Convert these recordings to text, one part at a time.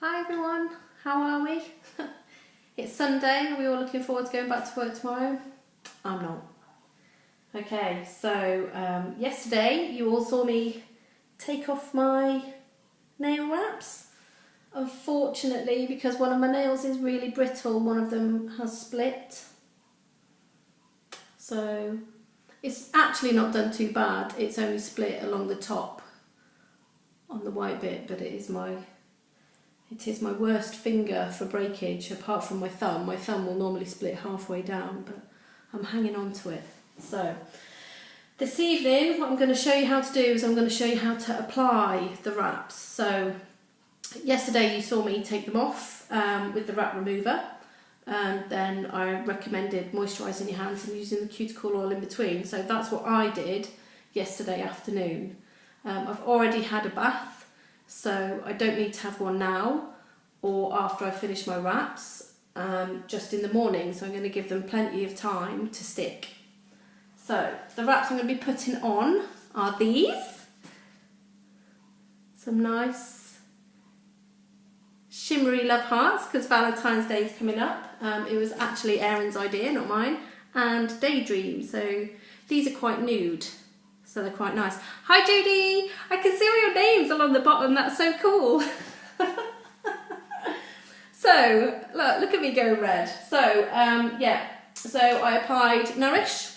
Hi everyone, how are we? It's Sunday, are we all looking forward to going back to work tomorrow? I'm not. Okay, so yesterday you all saw me take off my nail wraps. Unfortunately, because one of my nails is really brittle, one of them has split. So it's actually not done too bad, it's only split along the top on the white bit, but it is my worst finger for breakage, apart from my thumb. My thumb will normally split halfway down, but I'm hanging on to it. So this evening what I'm going to show you how to do is I'm going to show you how to apply the wraps. So yesterday you saw me take them off with the wrap remover, and then I recommended moisturising your hands and using the cuticle oil in between. So that's what I did yesterday afternoon. I've already had a bath, so I don't need to have one now or after I finish my wraps, just in the morning, so I'm going to give them plenty of time to stick. So the wraps I'm going to be putting on are these. Some nice shimmery love hearts, because Valentine's Day is coming up. It was actually Erin's idea, not mine. And Daydream, so these are quite nude. So they're quite nice. Hi Judy! I can see all your names along the bottom, that's so cool. So, look at me go red. So, yeah, so I applied Nourish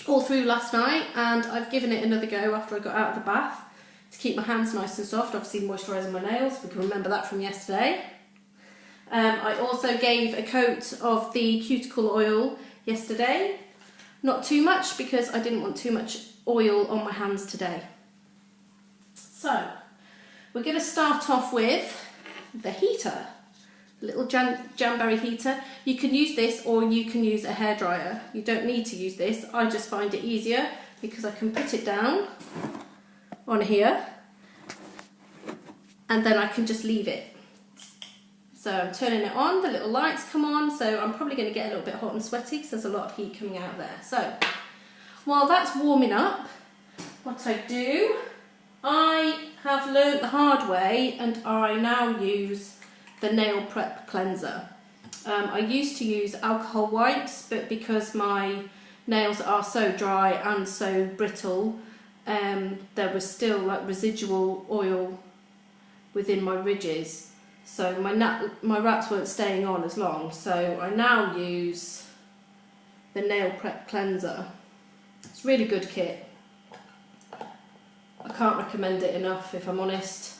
all through last night, and I've given it another go after I got out of the bath to keep my hands nice and soft, obviously moisturising my nails, we can remember that from yesterday. I also gave a coat of the cuticle oil yesterday. Not too much, because I didn't want too much oil on my hands today. So we're going to start off with the heater, a little Jamberry heater. You can use this or you can use a hairdryer. You don't need to use this. I just find it easier because I can put it down on here and then I can just leave it. So I'm turning it on, the little lights come on, so I'm probably going to get a little bit hot and sweaty because there's a lot of heat coming out of there. So while that's warming up, what I do, I have learnt the hard way and I now use the nail prep cleanser. I used to use alcohol wipes, but because my nails are so dry and so brittle, there was still like residual oil within my ridges. So my wraps weren't staying on as long, so I now use the nail prep cleanser. It's a really good kit. I can't recommend it enough, if I'm honest.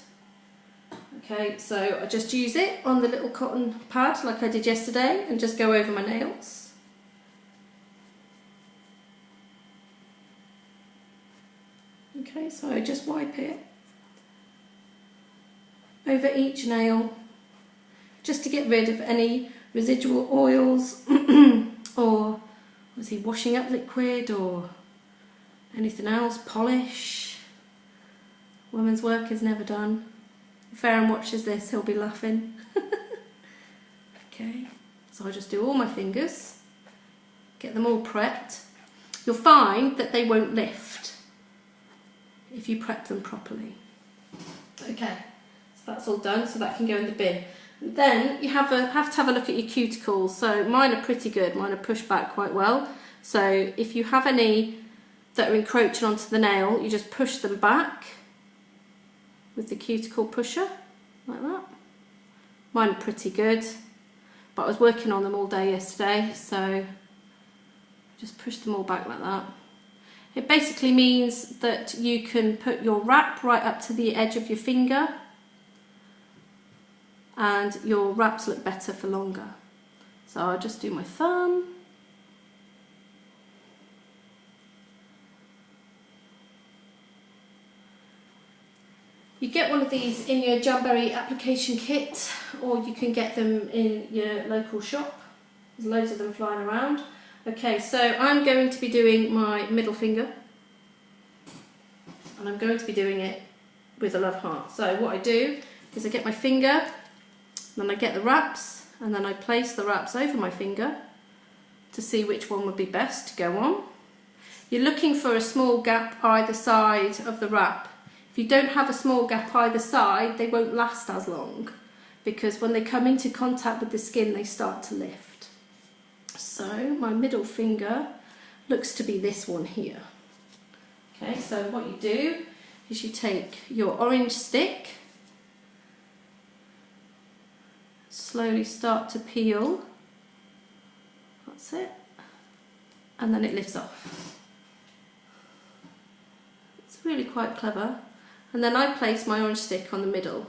Okay, so I just use it on the little cotton pad like I did yesterday and just go over my nails. Okay, so I just wipe it over each nail just to get rid of any residual oils or obviously washing up liquid or anything else, polish. Women's work is never done. If Aaron watches this, he'll be laughing. Okay, so I just do all my fingers, get them all prepped. You'll find that they won't lift if you prep them properly. Okay, so that's all done, so that can go in the bin. And then you have to have a look at your cuticles. So mine are pretty good, mine are pushed back quite well. So if you have any that are encroaching onto the nail, you just push them back with the cuticle pusher, like that. Mine are pretty good, but I was working on them all day yesterday, so just push them all back like that. It basically means that you can put your wrap right up to the edge of your finger and your wraps look better for longer. So I'll just do my thumb. You get one of these in your Jamberry application kit, or you can get them in your local shop. There's loads of them flying around. Okay, so I'm going to be doing my middle finger, and I'm going to be doing it with a love heart. So what I do is I get my finger, then I get the wraps, and then I place the wraps over my finger to see which one would be best to go on. You're looking for a small gap either side of the wrap. If you don't have a small gap either side, they won't last as long, because when they come into contact with the skin they start to lift. So my middle finger looks to be this one here. Okay, so what you do is you take your orange stick, slowly start to peel, that's it, and then it lifts off. It's really quite clever. And then I place my orange stick on the middle,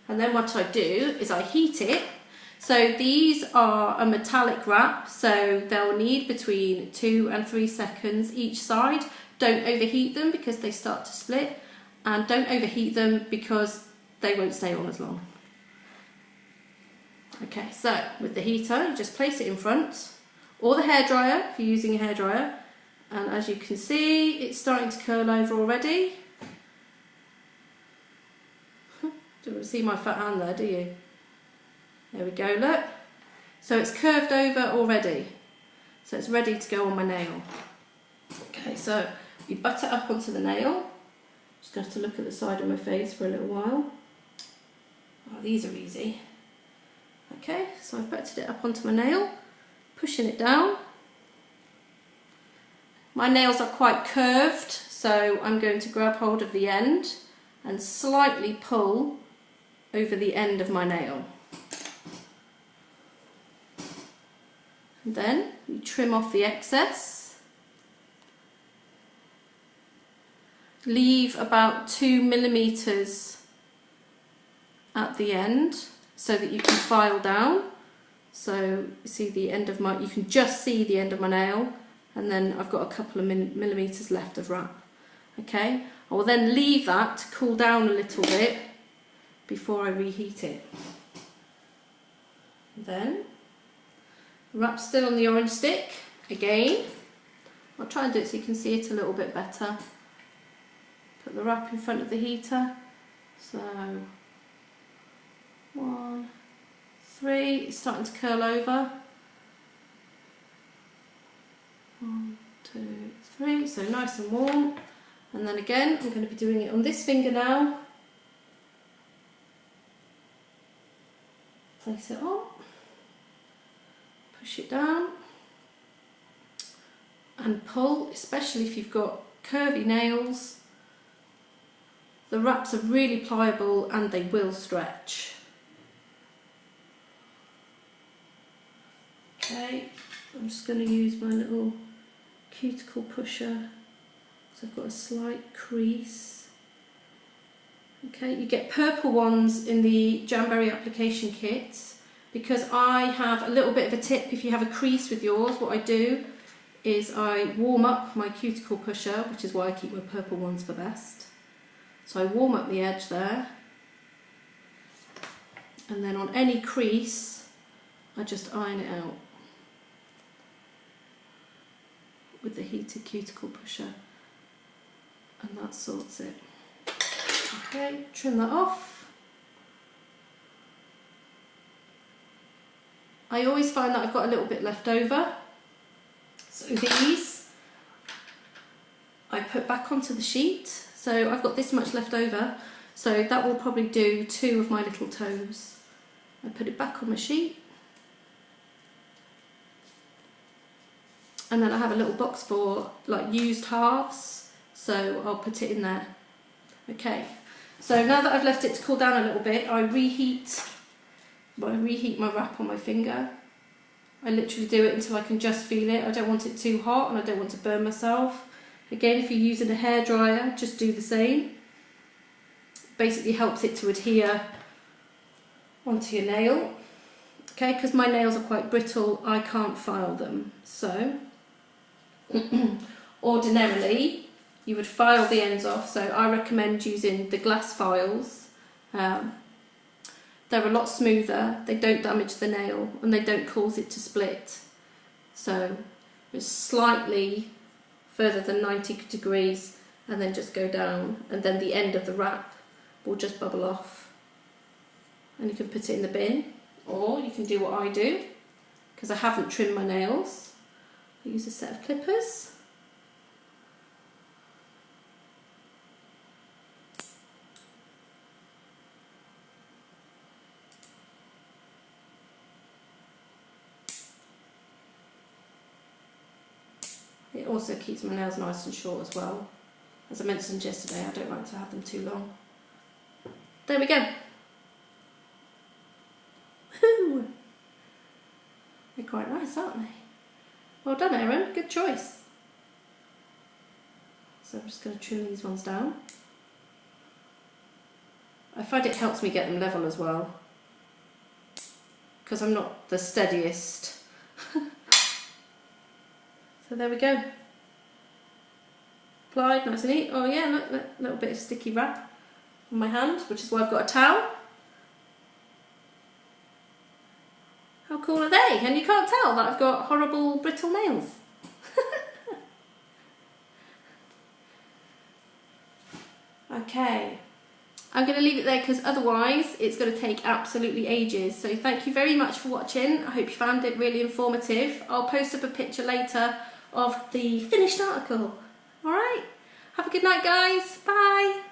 and then what I do is I heat it. So these are a metallic wrap, so they'll need between 2 and 3 seconds each side. Don't overheat them because they start to split, and don't overheat them because they won't stay on as long. Okay, so with the heater, you just place it in front, or the hairdryer if you're using a hairdryer, and as you can see, it's starting to curl over already. Don't see my fat hand there, do you? There we go, look. So it's curved over already. So it's ready to go on my nail. Okay, so you butt it up onto the nail. Just going to have to look at the side of my face for a little while. Oh, these are easy. Okay, so I've butted it up onto my nail, pushing it down. My nails are quite curved, so I'm going to grab hold of the end and slightly pull over the end of my nail. And then you trim off the excess. Leave about 2 millimeters at the end so that you can file down. So you see the end of my, you can just see the end of my nail, and then I've got a couple of millimeters left of wrap. Okay, I will then leave that to cool down a little bit before I reheat it. Then the wrap's still on the orange stick again. I'll try and do it so you can see it a little bit better. Put the wrap in front of the heater. So 1, 3, it's starting to curl over. 1, 2, 3, so nice and warm. And then again, I'm going to be doing it on this finger now. Place it on, push it down, and pull, especially if you've got curvy nails. The wraps are really pliable and they will stretch. Okay, I'm just going to use my little cuticle pusher, so I've got a slight crease. Okay, you get purple ones in the Jamberry application kits, because I have a little bit of a tip. If you have a crease with yours, what I do is I warm up my cuticle pusher, which is why I keep my purple ones for best. So I warm up the edge there, and then on any crease I just iron it out with the heated cuticle pusher, and that sorts it. Okay, trim that off. I always find that I've got a little bit left over, so these I put back onto the sheet. So I've got this much left over, so that will probably do 2 of my little toes. I put it back on my sheet, and then I have a little box for like used halves, so I'll put it in there. Okay, so now that I've left it to cool down a little bit, I reheat my wrap on my finger. I literally do it until I can just feel it. I don't want it too hot and I don't want to burn myself. Again, if you're using a hairdryer, just do the same. Basically helps it to adhere onto your nail. Okay, because my nails are quite brittle, I can't file them. So, ordinarily, you would file the ends off, so I recommend using the glass files. They're a lot smoother, they don't damage the nail, and they don't cause it to split. So it's slightly further than 90 degrees, and then just go down, and then the end of the wrap will just bubble off. And you can put it in the bin, or you can do what I do, because I haven't trimmed my nails. I use a set of clippers. it also keeps my nails nice and short as well. As I mentioned yesterday, I don't like to have them too long. There we go. Ooh. They're quite nice, aren't they? Well done, Erin. Good choice. So I'm just going to trim these ones down. I find it helps me get them level as well, because I'm not the steadiest. So there we go. Applied, nice and neat. Oh yeah, look, a little bit of sticky wrap on my hand, which is why I've got a towel. How cool are they? And you can't tell that I've got horrible brittle nails. Okay, I'm going to leave it there because otherwise it's going to take absolutely ages. So thank you very much for watching. I hope you found it really informative. I'll post up a picture later of the finished article. Alright, have a good night guys, bye.